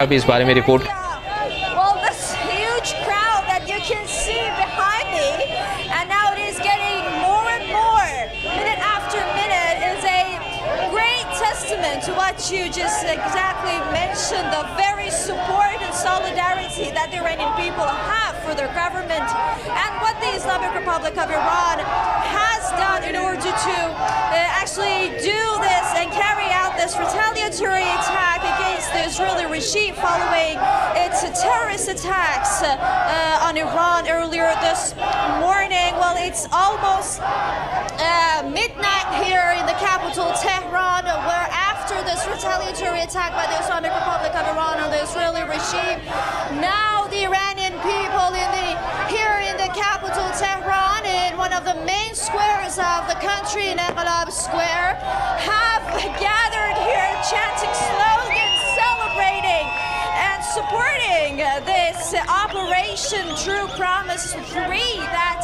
अभी इस बारे में report Well, this huge crowd that you can see behind me, and now it is getting more and more, minute after minute, is a great testament to what you just exactly mentioned, the very support and solidarity that the Iranian people have for their government, and what the Islamic Republic of Iran has done in order to actually do this and carry out this retaliatory attack against the Israeli regime following its terrorist attacks on Iran earlier this morning. Well, it's almost midnight here in the capital, Tehran, where after this retaliatory attack by the Islamic Republic of Iran on the Israeli regime, now the Iranian people here in the capital, Tehran, in one of the main squares of the country, in Inqilab Square, have gathered here chanting slogans, celebrating and supporting this Operation True Promise 3 that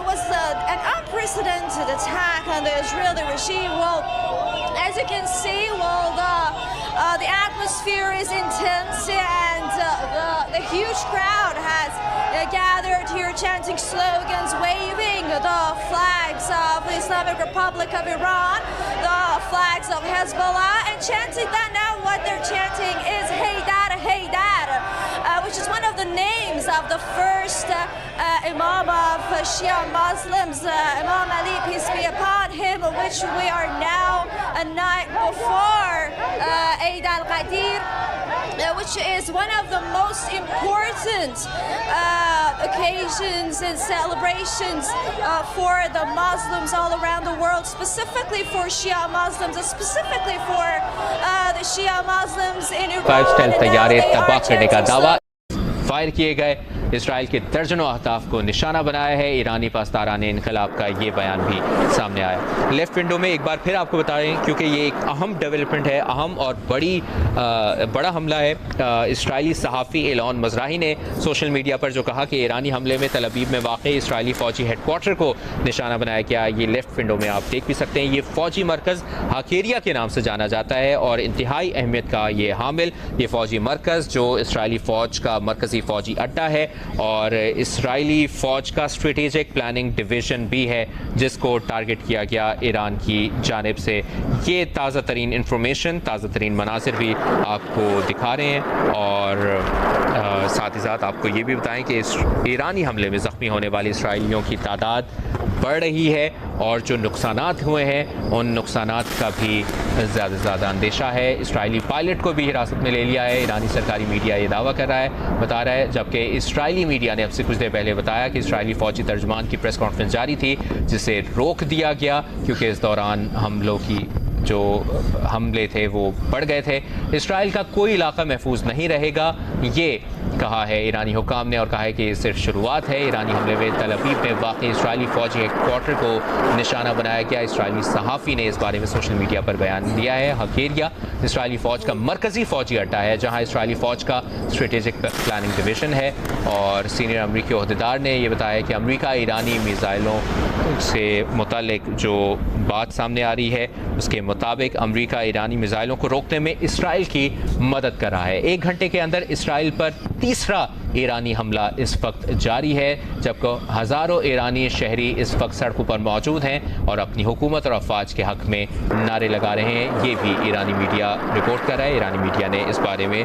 was an unprecedented attack on the Israeli regime. Well, as you can see, well, the atmosphere is intense, and the huge crowd has gathered here chanting slogans, waving the flags of the Islamic Republic of Iran, the flags of Hezbollah, and chanting that now what they're chanting is Haydar, Haydar, which is one of the names of the first Imam of Shia Muslims, Imam Ali, peace be upon him, which we are now a night before Eid al-Qadir, which is one of the most important occasions and celebrations for the Muslims all around the world, specifically for Shia Muslims, and specifically for the Shia Muslims in Iran. 5 stealth तैयारे तबाह करने का दावा fire किए गए। Israel के दर्जनों अहदाफ को निशाना बनाया है। ईरानी पासदारान इनकलाब का ये बयान भी सामने आया। लेफ्ट विंडो में एक बार फिर आपको बता रहे हैं, क्योंकि ये एक अहम डेवलपमेंट है, अहम और बड़ा हमला है। इसराइली सहाफ़ी एलॉन मज़राही ने सोशल मीडिया पर जो कहा कि ईरानी हमले में तल अवीव में वाक़ इसराइली फ़ौजी हेडक्वार्टर को निशाना बनाया गया। ये लेफ्ट विंडो में आप देख भी सकते हैं। ये फ़ौजी मरकज़ हाकेरिया के नाम से जाना जाता है और इंतहाई अहमियत का ये हामिल ये फ़ौजी मरकज़ जो इसराइली फ़ौज का मरकज़ी फ़ौजी अड्डा है और इसराइली फ़ौज का स्ट्रेटेजिक प्लानिंग डिवीज़न भी है, जिसको टारगेट किया गया ईरान की जानिब से। ये ताज़ा तरीन इंफॉर्मेशन, ताज़ा तरीन मनासिर भी आपको दिखा रहे हैं और साथ ही साथ आपको ये भी बताएं कि इस ईरानी हमले में ज़ख्मी होने वाले इसराइलियों की तादाद बढ़ रही है और जो नुकसानात हुए हैं उन नुकसानात का भी ज़्यादा से ज़्यादा अंदेशा है। इसराइली पायलट को भी हिरासत में ले लिया है। ईरानी सरकारी मीडिया ये दावा कर रहा है, बता रहा है, जबकि इसराइली मीडिया ने अब से कुछ देर पहले बताया कि इसराइली फ़ौजी तर्जुमान की प्रेस कॉन्फ्रेंस जारी थी, जिसे रोक दिया गया क्योंकि इस दौरान जो हमले थे वो बढ़ गए थे। इसराइल का कोई इलाका महफूज नहीं रहेगा, ये कहा है ईरानी हुकाम ने, और कहा है कि ये सिर्फ शुरुआत है। ईरानी हमले में तल अवीव में वाक़ई इसराइली फ़ौजी हेडक्वार्टर को निशाना बनाया गया। इसराइली सहाफ़ी ने इस बारे में सोशल मीडिया पर बयान दिया है। हाकेरिया इसराइली फ़ौज का मरकज़ी फ़ौजी अड्डा है, जहाँ इसराइली फ़ौज का स्ट्रेटेजिक प्लानिंग डिवीज़न है। और सीनियर अमरीकी अहदेदार ने यह बताया कि अमरीका ईरानी मिसाइलों से मुतालिक जो बात सामने आ रही है उसके मुताबिक अमरीका ईरानी मिसाइलों को रोकने में इसराइल की मदद कर रहा है। 1 घंटे के अंदर इसराइल पर तीसरा ईरानी हमला इस वक्त जारी है, जबकि हज़ारों ईरानी शहरी इस वक्त सड़कों पर मौजूद हैं और अपनी हुकूमत और अफवाज के हक़ में नारे लगा रहे हैं। ये भी ईरानी मीडिया रिपोर्ट कर रहा है। ईरानी मीडिया ने इस बारे में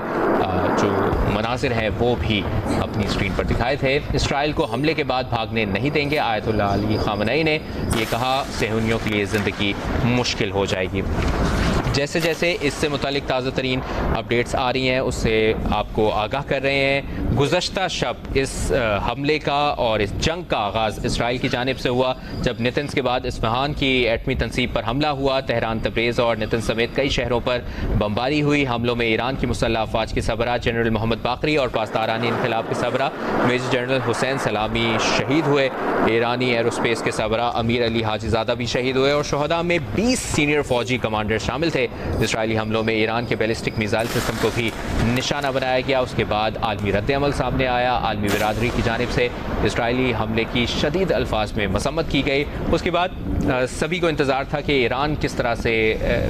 जो मनाज़िर हैं वो भी अपनी स्क्रीन पर दिखाए थे। इसराइल को हमले के बाद भागने नहीं देंगे, आयतुल्लाह अली ख़ामनई ने ये कहा। सेहूनियों के लिए ज़िंदगी मुश्किल हो जाएगी। जैसे जैसे इससे मुतालिक ताज़ा तरीन अपडेट्स आ रही हैं उससे आपको आगाह कर रहे हैं। गुज़श्ता शब इस हमले का और इस जंग का आगाज़ इसराइल की जानिब से हुआ, जब नेतन्स के बाद इस्फहान की एटमी तनसीब पर हमला हुआ। तेहरान, तब्रेज़ और नेतन्स समेत कई शहरों पर बमबारी हुई। हमलों में ईरान की मुसल्लह अफवाज के सरबराह जनरल मोहम्मद बाकरी और पासदारान इनकलाब के सरबराह मेजर जनरल हुसैन सलामी शहीद हुए। ईरानी एरोस्पेस के सरबराह अमीर अली हाजीज़ादा भी शहीद हुए और शहदा में 20 सीनियर फौजी कमांडर शामिल थे। इसराइली हमलों में ईरान के बैलिस्टिक मिसाइल सिस्टम को भी निशाना बनाया गया। उसके बाद आलमी रद्द अमल सामने आया। आलमी बिरादरी की जानिब से इसराइली हमले की शदीद अल्फाज में मसम्मत की गई। उसके बाद सभी को इंतज़ार था कि ईरान किस तरह से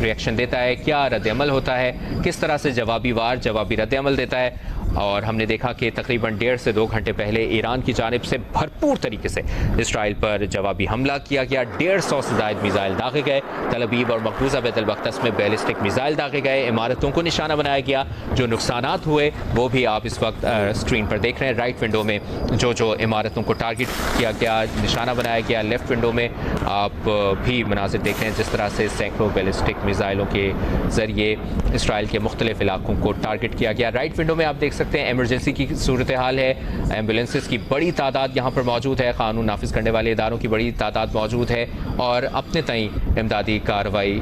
रिएक्शन देता है, क्या रद्द-ए-अमल होता है, किस तरह से जवाबी रद्द-ए-अमल देता है। और हमने देखा कि तकरीबन 1.5 से 2 घंटे पहले ईरान की जानिब से भरपूर तरीके से इसराइल पर जवाबी हमला किया गया। 150 से ज़ायद मिसाइल दागे गए। तल अबीब और मकबूजा बैतुल मक़दस में बैलिस्टिक मिसाइल दागे गए। इमारतों को निशाना बनाया गया। जो नुकसानात हुए वो भी आप इस वक्त स्क्रीन पर देख रहे हैं। राइट विंडो में जो इमारतों को टारगेट किया गया, निशाना बनाया गया। लेफ़्ट विंडो में आप भी मनाज़िर देख रहे हैं जिस तरह से सैकड़ों बैलिस्टिक मिसाइलों के ज़रिए इसराइल के मुख्तलिफ इलाकों को टारगेट किया गया। राइट विंडो में आप देख सकते हैं एमरजेंसी की सूरत हाल है। एम्बुलेंसेस की बड़ी तादाद यहाँ पर मौजूद है। कानून नाफिज करने वाले इदारों की बड़ी तादाद मौजूद है और अपने तई इमदादी कार्रवाई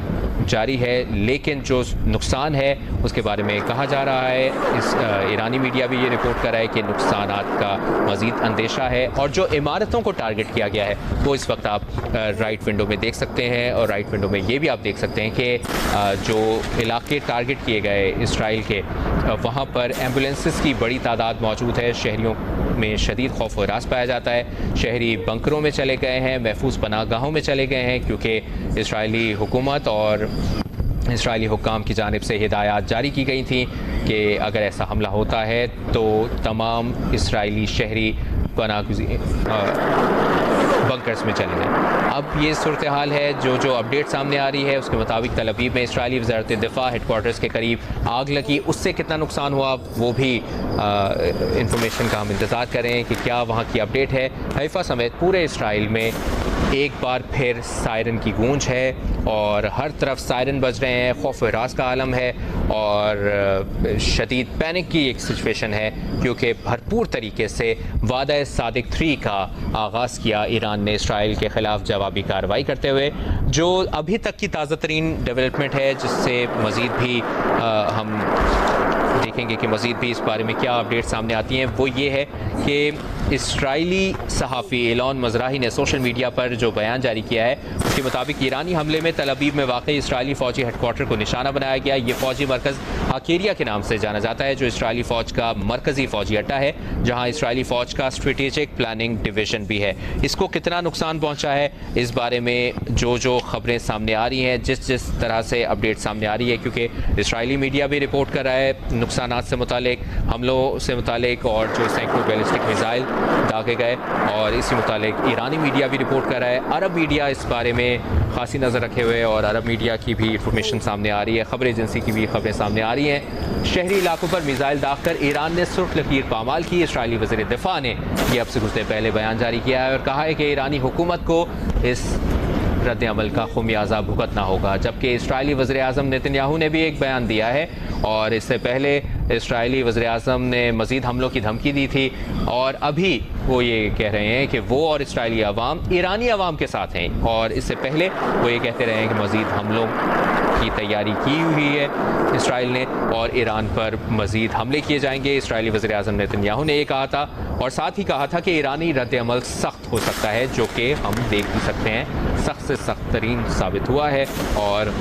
जारी है। लेकिन जो नुकसान है उसके बारे में कहा जा रहा है, इस ईरानी मीडिया भी ये रिपोर्ट कर रहा है कि नुकसानात का मज़ीद अंदेशा है। और जो इमारतों को टारगेट किया गया है वो इस वक्त आप राइट विंडो में देख सकते हैं। और राइट विंडो में ये भी आप देख सकते हैं कि जो इलाके टारगेट किए गए इसराइल के, वहाँ पर एम्बुलेंसेस की बड़ी तादाद मौजूद है। शहरियों में शदीद खौफ व हरास पाया जाता है। शहरी बंकरों में चले गए हैं, महफूज पनाहगाहों में चले गए हैं, क्योंकि इसराइली हुकूमत और इसराइली हुक्काम की जानिब से हिदायत जारी की गई थी कि अगर ऐसा हमला होता है तो तमाम इसराइली शहरी बंकर्स में चले जाएँ। अब ये सूरत हाल है। जो अपडेट सामने आ रही है उसके मुताबिक तल अबीब में इसराइली वज़ारत दिफा हेडक्वार्टर्स के करीब आग लगी। उससे कितना नुकसान हुआ वो भी इंफॉर्मेशन का हम इंतज़ार करें कि क्या वहाँ की अपडेट है। हैफा समेत पूरे इसराइल में एक बार फिर सायरन की गूंज है और हर तरफ सायरन बज रहे हैं। खौफ व हरास का आलम है और शदीद पैनिक की एक सिचुएशन है, क्योंकि भरपूर तरीके से वादा सादिक 3 का आगाज़ किया ईरान ने इसराइल के ख़िलाफ़ जवाबी कार्रवाई करते हुए। जो अभी तक की ताज़ा तरीन डेवलपमेंट है, जिससे मज़ीद भी हम देखेंगे कि मज़ीद भी इस बारे में क्या अपडेट सामने आती हैं, वो ये है कि इसराइली सहाफ़ी एलान मज़राही ने सोशल मीडिया पर जो बयान जारी किया है उसके मुताबिक ईरानी हमले में तल अबीब में वाक़ई इसराइली फ़ौजी हेडक्वार्टर को निशाना बनाया गया। ये फ़ौजी मरकज़ हाकेरिया के नाम से जाना जाता है, जो इसराइली फ़ौज का मरकज़ी फ़ौजी अड्डा है, जहाँ इसराइली फ़ौज का स्ट्रेटेजिक प्लानिंग डिवीज़न भी है। इसको कितना नुकसान पहुँचा है इस बारे में जो खबरें सामने आ रही हैं, जिस तरह से अपडेट सामने आ रही है, क्योंकि इसराइली मीडिया भी रिपोर्ट कर रहा है नुकसानात से मुतालिक, हमलों से मुतालिक, और जो सैकड़ों बैलिस्टिक मिसाइल दागे गए, और इसी मुतालिक ईरानी मीडिया भी रिपोर्ट कर रहा है। अरब मीडिया इस बारे में खासी नज़र रखे हुए और अरब मीडिया की भी इंफॉर्मेशन सामने आ रही है, खबर एजेंसी की भी खबरें सामने आ रही हैं। शहरी इलाकों पर मिसाइल दागकर ईरान ने सुर्ख लकीर पामाल की। इसराइली वज़ीर दिफा ने यह अब से कुछ देर पहले बयान जारी किया है और कहा है कि ईरानी हुकूमत को इस रद्द अमल का खुमियाजा भुगतना होगा। जबकि इसराइली वज़ीर आज़म नेतन्याहू ने भी एक बयान दिया है और इससे पहले इसराइली वज़ीर आज़म ने मज़ीद हमलों की धमकी दी थी और अभी वो ये कह रहे हैं कि वो और इसराइली अवाम ईरानी अवाम के साथ हैं, और इससे पहले वो ये कहते रहे हैं कि मज़ीद हमलों की तैयारी की हुई है इसराइल ने और ईरान पर मज़ीद हमले किए जाएंगे। इसराइली वज़ीर आज़म नेतन्याहू ने ये कहा था और साथ ही कहा था कि ईरानी रद्द अमल सख्त हो सकता है, जो कि हम देख भी सकते हैं सख्त से सख्त तरीन साबित हुआ है। और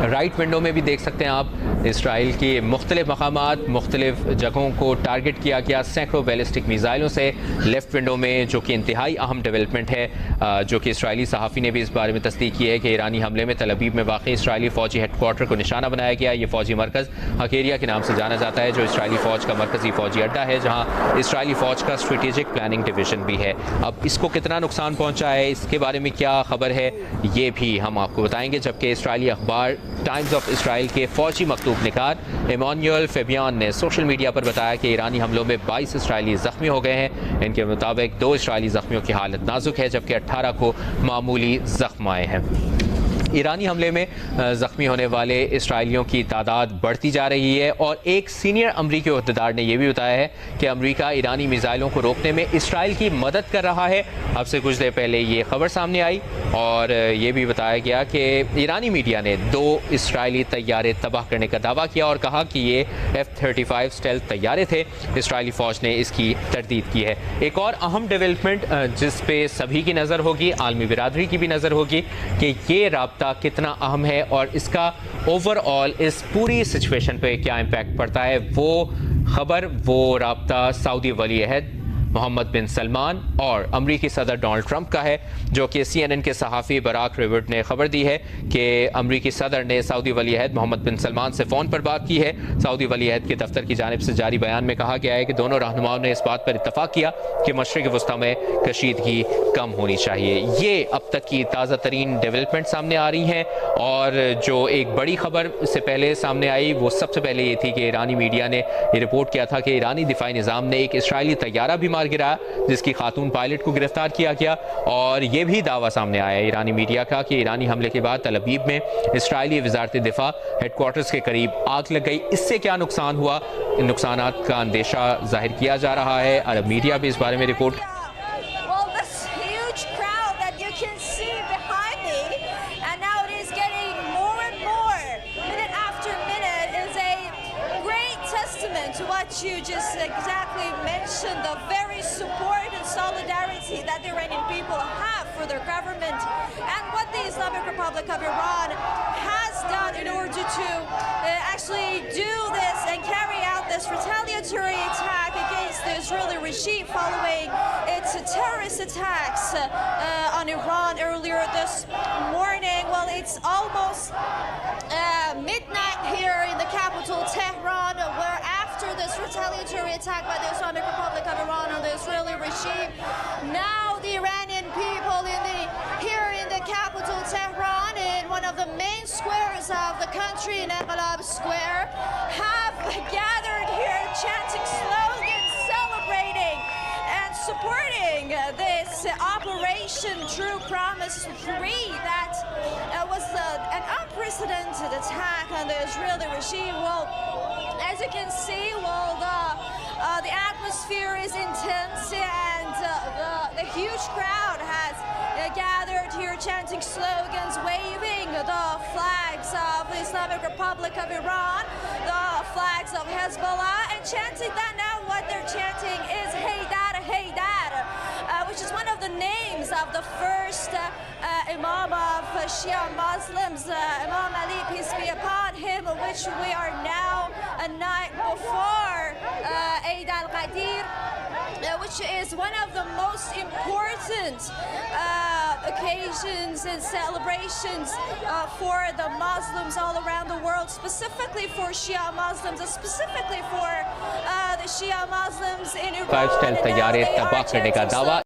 राइट विंडो में भी देख सकते हैं आप इसराइल के मुख्तलिफ मकामात, मुख्तलिफ जगहों को टारगेट किया गया सैकड़ों बैलिस्टिक मिसाइलों से। लेफ़्ट विंडो में जो कि इंतहाई अहम डेवलपमेंट है, जो कि इसराइली सहाफ़ी ने भी इस बारे में तस्दीक की है कि ईरानी हमले में तल अबीब में वाक़ई इसराइली फ़ौजी हेडक्वार्टर को निशाना बनाया गया। ये फ़ौजी मरकज़ हाकेरिया के नाम से जाना जाता है, जो इसराइली फ़ौज का मरकज़ी फ़ौजी अड्डा है, जहाँ इसराइली फ़ौज का स्ट्रेटेजिक प्लानिंग डिवीज़न भी है। अब इसको कितना नुकसान पहुँचा है, इसके बारे में क्या खबर है, ये भी हम आपको बताएँगे। जबकि इसराइली अखबार टाइम्स ऑफ इसराइल के फ़ौजी मकतूब निगार इमानुएल फेबियान ने सोशल मीडिया पर बताया कि ईरानी हमलों में 22 इसराइली ज़ख्मी हो गए हैं। इनके मुताबिक 2 इसराइली ज़ख्मियों की हालत नाजुक है, जबकि 18 को मामूली ज़ख्म आए हैं। ईरानी हमले में ज़ख्मी होने वाले इसराइलियों की तादाद बढ़ती जा रही है और एक सीनियर अमरीकी अहदेदार ने यह भी बताया है कि अमरीका ईरानी मिसाइलों को रोकने में इसराइल की मदद कर रहा है। अब से कुछ देर पहले ये खबर सामने आई और ये भी बताया गया कि ईरानी मीडिया ने 2 इसराइली तैयारे तबाह करने का दावा किया और कहा कि ये F-35 स्टेल्थ तैयारे थे। इसराइली फ़ौज ने इसकी तरदीद की है। एक और अहम डेवलपमेंट जिस पे सभी की नज़र होगी, आलमी बिरादरी की भी नज़र होगी, कि ये राब्ता राब्ता कितना अहम है और इसका ओवरऑल इस पूरी सिचुएशन पे क्या इम्पैक्ट पड़ता है, वो खबर वो राब्ता सऊदी वली अहद मोहम्मद बिन सलमान और अमरीकी सदर डोनाल्ड ट्रंप का है, जो कि CNN के सहाफ़ी बराक रिवर्ट ने खबर दी है कि अमरीकी सदर ने सऊदी वली अहद मोहम्मद बिन सलमान से फ़ोन पर बात की है। सऊदी वली अहद के दफ्तर की जानिब से जारी बयान में कहा गया है कि दोनों रहनुमाओं ने इस बात पर इत्तफाक किया कि मशरिक़ वस्ता में कशीदगी कम होनी चाहिए। ये अब तक की ताज़ा तरीन डेवलपमेंट सामने आ रही हैं और जो एक बड़ी खबर इससे पहले सामने आई वो सबसे पहले ये थी कि ईरानी मीडिया ने ये रिपोर्ट किया था कि ईरानी दिफाई निज़ाम ने एक इसराइली तैयारा भी गिरा जिसकी खातून पायलट को गिरफ्तार किया गया। और यह भी दावा सामने आया ईरानी मीडिया का कि ईरानी हमले के बाद तल अवीव में इसराइली वजारत दिफा हेडक्वार्टर्स के करीब आग लग गई। इससे क्या नुकसान हुआ, नुकसानात का अंदेशा जाहिर किया जा रहा है। अरब मीडिया भी इस बारे में report to what you just exactly mentioned, the very support and solidarity that the Iranian people have for their government and what the Islamic Republic of Iran has done in order to actually do this and carry out this retaliatory attack against the Israeli regime following its terrorist attacks on Iran earlier this morning. Well, it's almost midnight here in the capital, Tehran, where after this retaliatory attack by the Islamic Republic of Iran on the Israeli regime, now the Iranian people here in the capital, Tehran, in one of the main squares of the country, in Inqilab Square, have gathered here chanting slogans, celebrating and supporting this Operation True Promise 3 that was an unprecedented attack on the Israeli regime. Well, as you can see, well, the atmosphere is intense and the huge crowd has gathered here chanting slogans, waving the flags of the Islamic Republic of Iran, the flags of Hezbollah, and chanting that now what they're chanting is Haydar, Haydar, which is one of the names of the first Imam of Shia Muslims, Imam Ali, peace be upon him, which we are now a night before Eid al-Qadir, which is one of the most important occasions and celebrations for the Muslims all around the world, specifically for Shia Muslims, and specifically for the Shia Muslims in Iran. Five star तैयारे तबाह करने का दावा